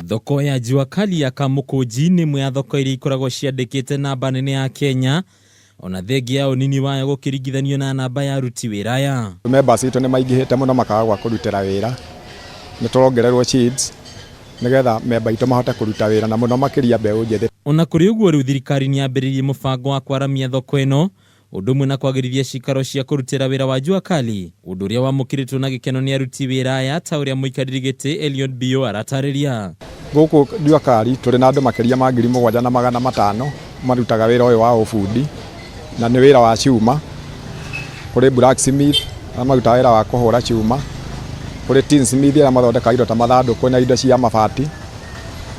Thoko ya Jua Kali ya Kamukunji nĩ ĩmwe ya thoko iria ikoragwo ciandĩkĩte namba nene ya Kenya, ona thengia ya ũnini wayo gũkĩringithanio na namba ya aruti wĩra aya. Members itũ nĩ maingĩhĩte mũno makaga gwa kũrutĩra wĩra. Nĩ tũrongererwo sheets nĩgetha member itũ mahote kũruta wĩra na mũno makĩria mbeũ njĩthĩ. Ona kũrĩ ũguo rĩu thirikari nĩ yambĩrĩirie mũbango wa kwaramia thoko ĩno, ũndũ ũmwe na kwagĩrithia cikaro cia kũrutĩra wĩra wa Jua Kali, ũndũ ũrĩa wamũkĩrĩtwo na gĩkeno nĩ aruti wĩra aya ta ũrĩa mũikarĩri gĩtĩ Eliud Bio aratarĩria. Gũkũ Jua Kali tũrĩ na andũ makĩria ma 7,500 marutaga wĩra ũyũ wa ũbundi, na nĩ wĩra wa cuma. Kũrĩ blacksmith marutaga wĩra wa kũhũra cuma, kũrĩ tinsmith arĩa mathondekaga indo ta mathandũkũ na indo cia mabati,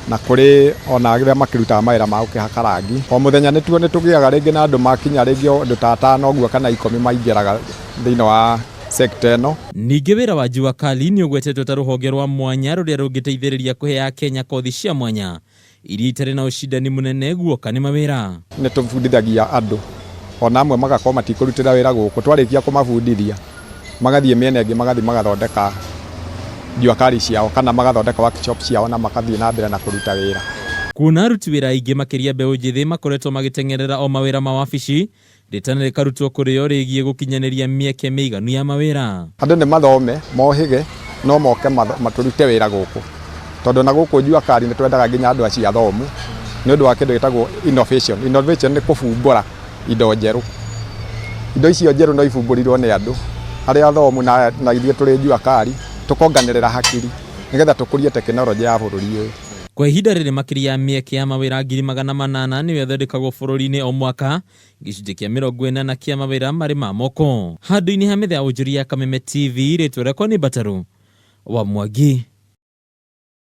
na kũrĩ ona arĩa makĩrutaga mawĩra ma gũkĩhaka rangi. O mũthenya nĩ tũgĩaga rĩngĩ na andũ makinya rĩngĩ andũ ta 5 ũguo kana 10 maingĩraga thĩinĩ wa sekta ĩno. Ningĩ wĩra wa Jua Kali nĩ ũgwetetwo ta rũhonge rwa mwanya rũrĩa rũngĩteithĩrĩria kũhe Kenya kothi cia mwanya iria itarĩ na ũcindani mũnene guoka nĩ mawĩra. Nĩ tũbundithagia andũ ona amwe magakorwo matikũrutĩra wĩra gũkũ, twarĩkia kũmabundithia magathiĩ mĩena ĩngĩ magathiĩ magathondeka Jua Kali ciao kana magathondeka workshop ciao na makathiĩ na mbere na kũruta wĩra. Kuona aruti wĩra aingĩ makĩria mbeũ njĩthĩ makoretwo magĩteng'erera o mawĩra ma wabici, rĩtana rĩkarutwo kũrĩ o rĩgiĩ gũkinyanĩria mĩeke mĩiganu ya mawĩra. Andũ nĩ mathome mohĩge no moke matũrute wĩra gũkũ, tondũ na gũkũ Jua Kali nĩ twendaga nginya andũ acio athomu nĩ ũndũ wa kĩndũ gĩtagwo innovation. Innovation nĩ kũbumbũra indo njerũ. Indo icio njerũ no ibumbũrirwo nĩ andũ arĩa athomu na ithuĩ tũrĩ Jua Kali tũkonganĩrĩra hakiri nĩgetha tũkũrie tekinoronjĩ ya bũrũri ũyũ. Kwa ihinda rĩrĩ makĩria ya mĩeke ya mawĩra 800,000 nĩyo ĩthondekagwo bũrũri-inĩ o mwaka, gĩcunjĩ kĩa 40 kĩa mawĩra marĩ ma moko. Handũ-inĩ ha metha ya ũnjũria ya Kameme TV, rĩtwa rĩakwa nĩ Bataru wa Mwangi.